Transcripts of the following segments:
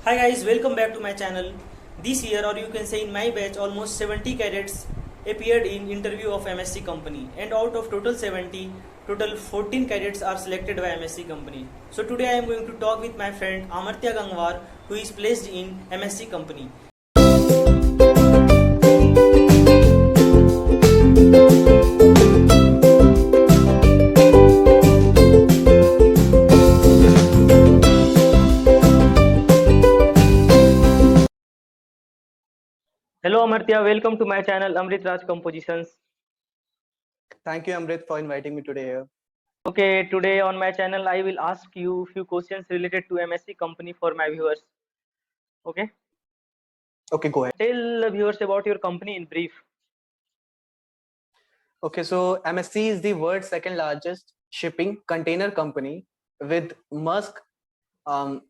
Hi guys, welcome back to my channel. This year, or you can say in my batch, almost 70 cadets appeared in interview of MSc company, and out of total 70, total 14 cadets are selected by MSc company. So today I am going to talk with my friend Amartya Gangwar, who is placed in MSc company. Hello Amartya, welcome to my channel Amrit Raj Compositions. Thank you, Amrit, for inviting me today here. Okay, today on my channel I will ask you few questions related to MSc company for my viewers. Okay, Okay, go ahead. tell the viewers about your company in brief. Okay, so MSC is the world's second largest shipping container company, with Musk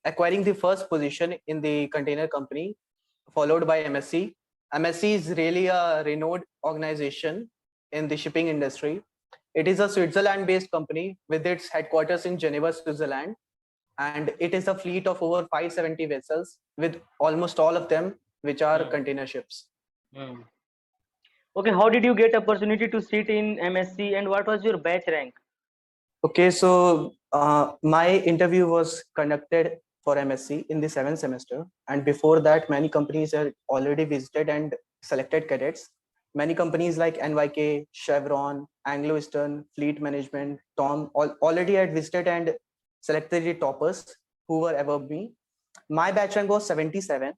acquiring the first position in the container company, followed by MSC. MSC is really a renowned organization in the shipping industry. It is a Switzerland-based company with its headquarters in Geneva, Switzerland, and it is a fleet of over 570 vessels, with almost all of them which are container ships. Hmm. Okay, how did you get opportunity to sit in MSc and what was your batch rank? Okay, so my interview was conducted for MSc in the 7th semester, and before that, many companies had already visited and selected cadets. Many companies like NYK, Chevron, Anglo Eastern, Fleet Management, Tom already had visited and selected the toppers who were above me. My batch rank was 77.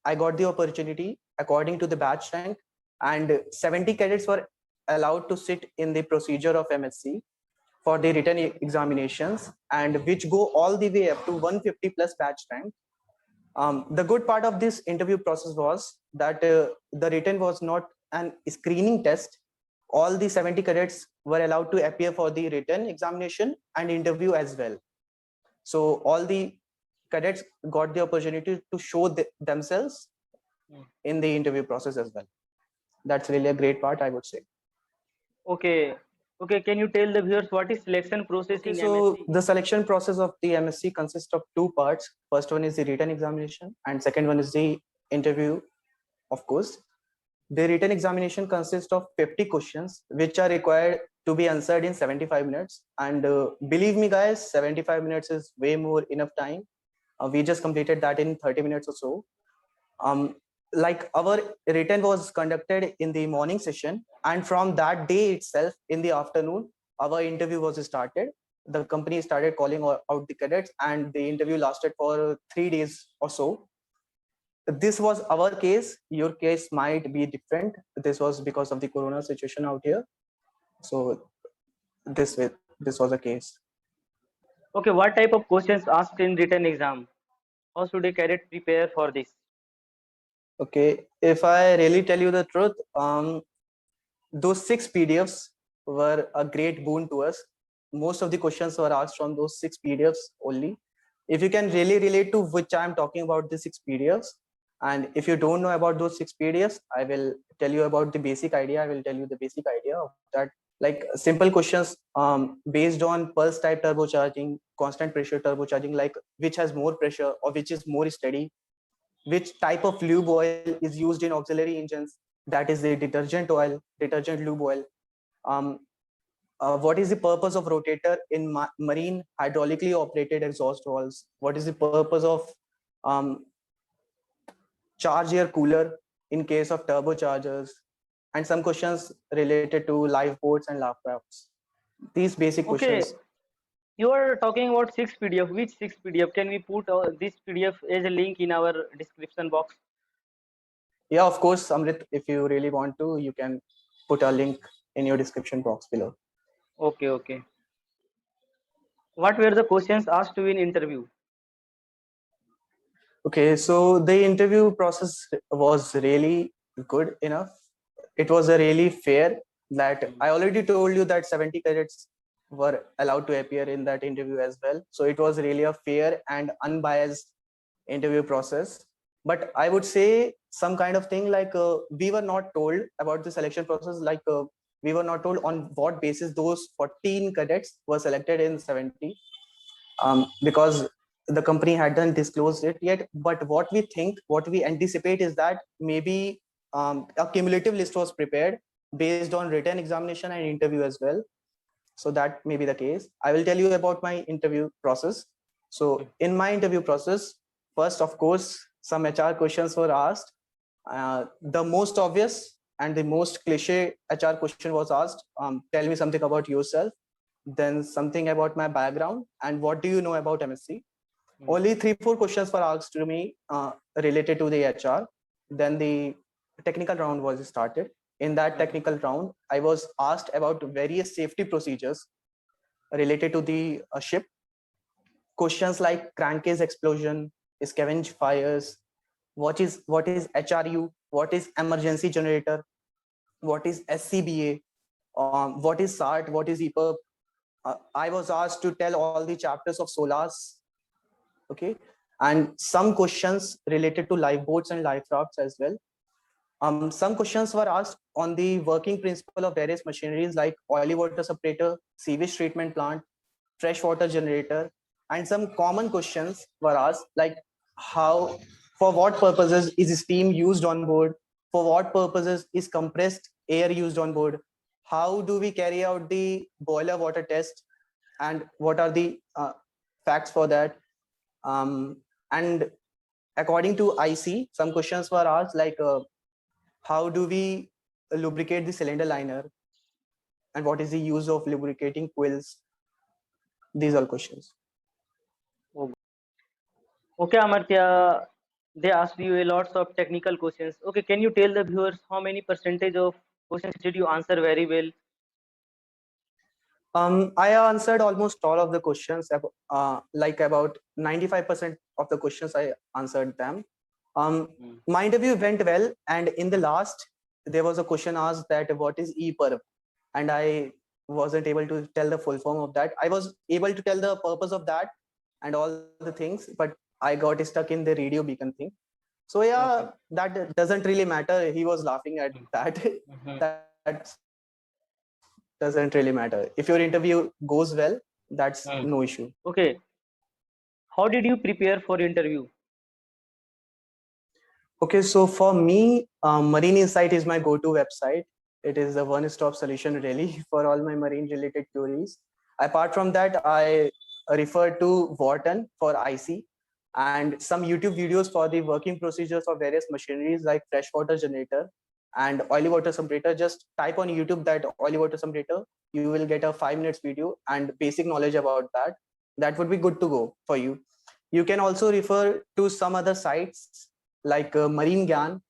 I got the opportunity according to the batch rank, and 70 cadets were allowed to sit in the procedure of MSc for the written examinations, and which go all the way up to 150 plus batch rank. The good part of this interview process was that the written was not an screening test. All the 70 cadets were allowed to appear for the written examination and interview as well. So all the cadets got the opportunity to show themselves in the interview process as well. That's really a great part, I would say. Okay, okay, can you tell the viewers what is selection process Okay, in so MSc? the selection process of the MSc consists of two parts. First one is the written examination, and second one is the interview, of course. The written examination consists of 50 questions, which are required to be answered in 75 minutes. And believe me, guys, 75 minutes is way more enough time. We just completed that in 30 minutes or so. Like our written was conducted in the morning session, and from that day itself, in the afternoon, our interview was started. The company started calling out the cadets, and the interview lasted for 3 days or so. This was our case. Your case might be different. This was because of the corona situation out here. So this was a case. Okay, what type of questions asked in written exam? How should a cadet prepare for this? Okay, if I really tell you the truth, those 6 PDFs were a great boon to us. Most of the questions were asked from those 6 PDFs only. If you can really relate to which I'm talking about, the 6 PDFs, and if you don't know about those 6 PDFs, I will tell you about the basic idea. I will tell you the basic idea of that. Like simple questions based on pulse type turbocharging, constant pressure turbocharging, like which has more pressure or which is more steady, which type of lube oil is used in auxiliary engines, that is the detergent oil, detergent lube oil. um, what is the purpose of rotator in marine hydraulically operated exhaust valves? What is the purpose of um, charge air cooler in case of turbochargers? And some questions related to lifeboats and lifecrafts. These basic Okay, questions. you are talking about 6 PDF. Which 6 PDF? Can we put this PDF as a link in our description box? Yeah, of course, Amrit, if you really want to, you can put a link in your description box below. Okay, okay. What were the questions asked to in interview? Okay, so the interview process was really good enough. It was a really fair that I already told you that 70 cadets were allowed to appear in that interview as well. So it was really a fair and unbiased interview process. But I would say some kind of thing like we were not told about the selection process, like we were not told on what basis those 14 cadets were selected in 70. Because the company hadn't disclosed it yet, but what we anticipate is that maybe a cumulative list was prepared based on written examination and interview as well. So that may be the case. I will tell you about my interview process. So in my interview process, first, of course, some HR questions were asked. The most obvious and the most cliche HR question was asked, tell me something about yourself, then something about my background, and what do you know about MSc? Only 3-4 questions were asked to me related to the HR. Then the technical round was started. In that technical round, I was asked about various safety procedures related to the ship. Questions like crankcase explosion, scavenge fires, what is HRU, what is emergency generator, what is SCBA, what is SART, what is EPIRB. I was asked to tell all the chapters of SOLAS, okay, and some questions related to lifeboats and life rafts as well. Some questions were asked on the working principle of various machineries like oily water separator, sewage treatment plant, freshwater generator, and some common questions were asked like how, for what purposes is steam used on board, for what purposes is compressed air used on board, how do we carry out the boiler water test, and what are the facts for that. And according to IC, some questions were asked like how do we lubricate the cylinder liner, and what is the use of lubricating quills. These are questions. Okay, Amartya, they asked you a lots of technical questions. Okay, can you tell the viewers how many percentage of questions did you answer very well? I answered almost all of the questions, like about 95% of the questions I answered them. My interview went well, and in the last, there was a question asked that what is EPIRB, and I wasn't able to tell the full form of that. I was able to tell the purpose of that and all the things, but I got stuck in the radio beacon thing. So yeah, that doesn't really matter. He was laughing at that. That doesn't really matter. If your interview goes well, that's no issue. Okay, how did you prepare for interview? Okay, so for me, Marine Insight is my go-to website. It is a one-stop solution really for all my marine related queries. Apart from that, I refer to Wharton for IC and some YouTube videos for the working procedures of various machineries like freshwater generator and oily water separator. Just type on YouTube that oily water separator, you will get a 5 minutes video and basic knowledge about that. That would be good to go for you. You can also refer to some other sites like Marine Gyan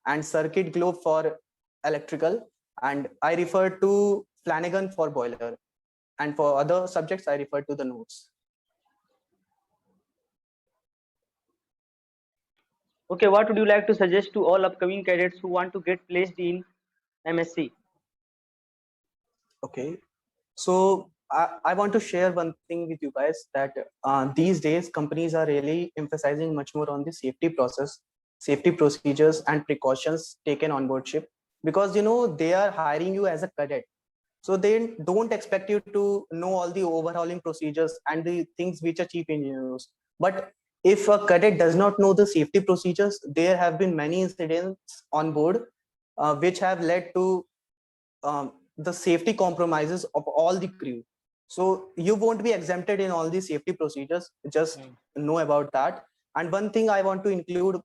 and Circuit Globe for electrical, and I refer to Flanagan for boiler, and for other subjects I refer to the notes. Okay, what would you like to suggest to all upcoming cadets who want to get placed in MSc? Okay, so I want to share one thing with you guys that these days companies are really emphasizing much more on the safety process, safety procedures and precautions taken on board ship, because they are hiring you as a cadet. So they don't expect you to know all the overhauling procedures and the things which a chief engineer knows. But if a cadet does not know the safety procedures, there have been many incidents on board which have led to the safety compromises of all the crew. So you won't be exempted in all the safety procedures. Just know about that. And one thing I want to include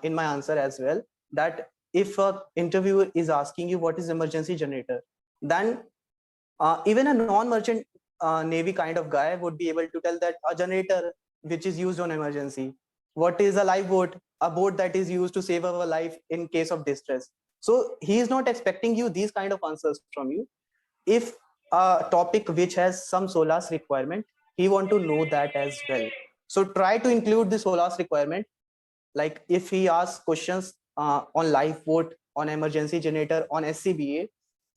in my answer as well, that if a interviewer is asking you what is emergency generator, then even a non-merchant navy kind of guy would be able to tell that a generator which is used on emergency. What is a lifeboat? A boat that is used to save our life in case of distress. So he is not expecting you these kind of answers from you. If a topic which has some SOLAS requirement, he want to know that as well. So try to include the SOLAS requirement. Like if he asks questions on lifeboat, on emergency generator, on SCBA,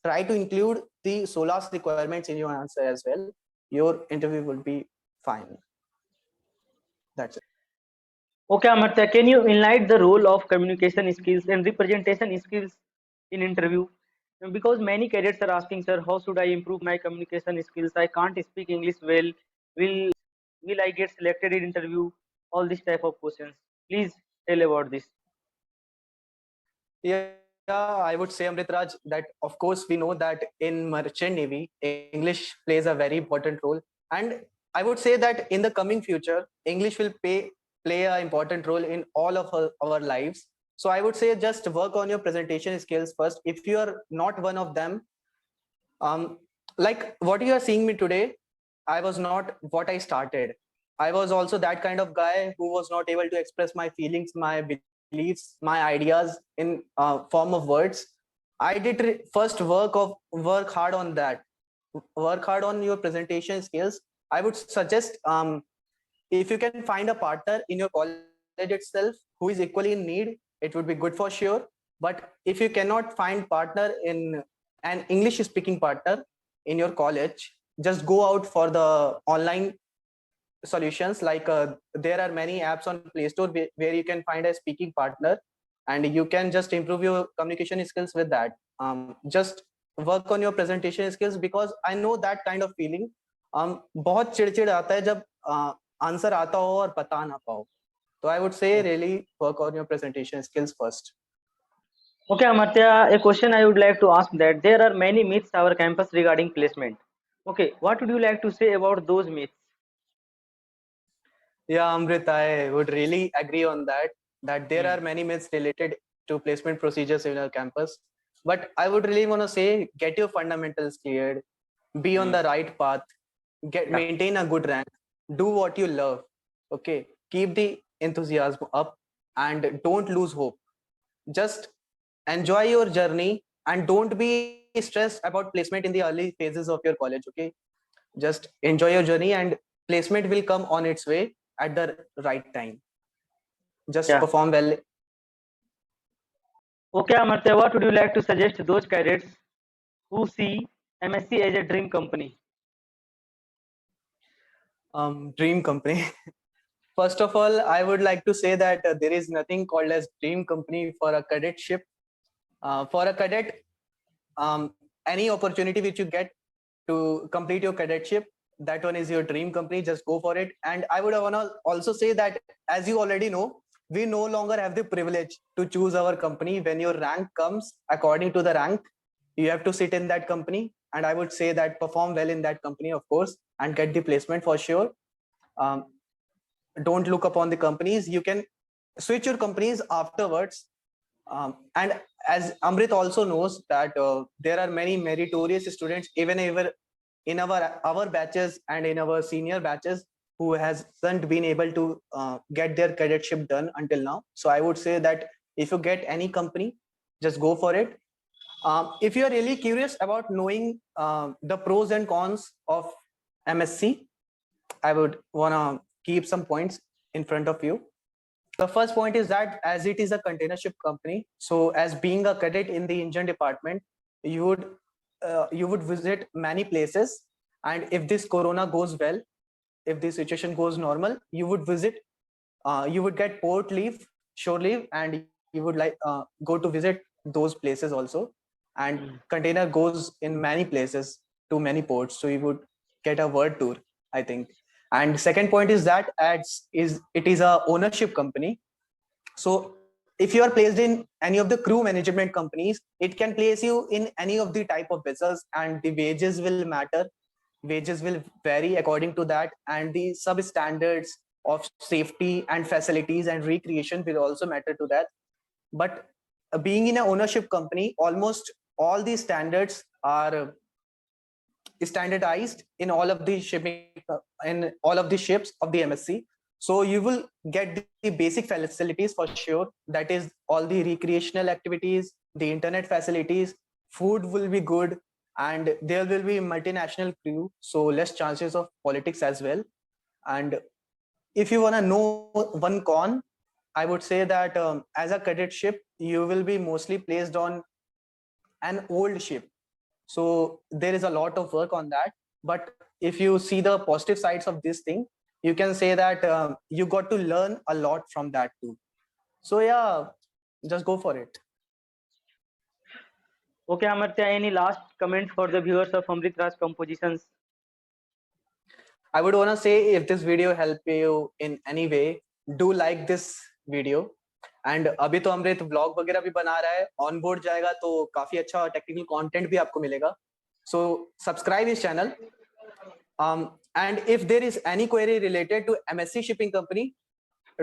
try to include the SOLAS requirements in your answer as well. Your interview will be fine. That's it. Okay, Amartya, can you enlighten the role of communication skills and representation skills in interview? Because many cadets are asking, sir, how should I improve my communication skills? I can't speak English well. Will Will I get selected in interview? All this type of questions. Please tell about this. Yeah, I would say, Amrit Raj, that of course we know that in merchant navy, English plays a very important role, and I would say that in the coming future, English will play an important role in all of our lives. So I would say just work on your presentation skills first. If you are not one of them, um, like what you are seeing me today, I was not what I started. I was also that kind of guy who was not able to express my feelings, my beliefs, my ideas in form of words. I did first work hard on that. Work hard on your presentation skills. I would suggest, if you can find a partner in your college itself who is equally in need, it would be good for sure. But if you cannot find partner in an English speaking partner in your college, just go out for the online solutions. Like there are many apps on Play Store where you can find a speaking partner, and you can just improve your communication skills with that. Just work on your presentation skills, because I know that kind of feeling. बहुत चिड़चिड़ आता है जब answer आता हो और बता ना पाओ. So I would say really work on your presentation skills first. Okay, Amartya, a question I would like to ask that there are many myths our campus regarding placement. Okay, what would you like to say about those myths? Yeah, Amrit, I would really agree on that. That there are many myths related to placement procedures in our campus. But I would really want to say, get your fundamentals cleared, be on the right path, maintain a good rank, do what you love. Okay, keep the enthusiasm up, and don't lose hope. Just enjoy your journey and don't be stressed about placement in the early phases of your college. Okay, just enjoy your journey, and placement will come on its way at the right time. Just Yeah. perform well. Okay, Amartya, what would you like to suggest those cadets who see MSc as a dream company? Dream company. First of all, I would like to say that there is nothing called as dream company for a cadetship. For a cadet, any opportunity which you get to complete your cadetship, that one is your dream company. Just go for it. And I would want to also say that, as you already know, we no longer have the privilege to choose our company. When your rank comes according to the rank, you have to sit in that company. And I would say that perform well in that company, of course, and get the placement for sure. um, don't look upon the companies. You can switch your companies afterwards. And as Amrit also knows that there are many meritorious students, even in our batches and in our senior batches, who hasn't been able to get their cadetship done until now. So I would say that if you get any company, just go for it. If you are really curious about knowing the pros and cons of MSc, I would want to keep some points in front of you. The first point is that as it is a container ship company, so as being a cadet in the engine department, you would visit many places. And if this corona goes well, if the situation goes normal, you would get port leave, shore leave, and you would go to visit those places also. And container goes in many places to many ports, so you would get a world tour, I think. And second point is that it is a ownership company. So if you are placed in any of the crew management companies, it can place you in any of the type of vessels, and the wages will matter. Wages will vary according to that, and the substandards of safety and facilities and recreation will also matter to that. But being in an ownership company, almost all these standards are standardized in all of the shipping in all of the ships of the MSc. So you will get the basic facilities for sure. That is all the recreational activities, the internet facilities, food will be good, and there will be multinational crew, so less chances of politics as well. And if you want to know one con, I would say that as a cadet ship, you will be mostly placed on an old ship. So there is a lot of work on that. But if you see the positive sides of this thing, you can say that you got to learn a lot from that too. So yeah, just go for it. Okay, Amartya, any last comment for the viewers of Amrit Raj Compositions? I would want to say, if this video helped you in any way, do like this video. And अभी तो अमृत vlog वगैरह भी बना रहा है, on board जाएगा तो काफी अच्छा टेक्निकल कंटेंट भी आपको मिलेगा. सो सब्सक्राइब इस channel. And if there is any query related to MSC Shipping Company,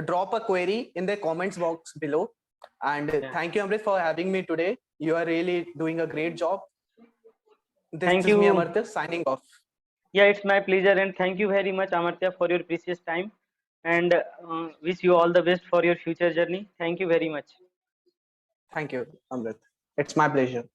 drop a query in the comments box below. And thank you, Amrit, for having me today. You are really doing a great job. Thank This is me, you. Amartya, signing off. Yeah, it's my pleasure, and thank you very much, Amartya, for your precious time, and wish you all the best for your future journey. Thank you very much. Thank you, Amrit. It's my pleasure.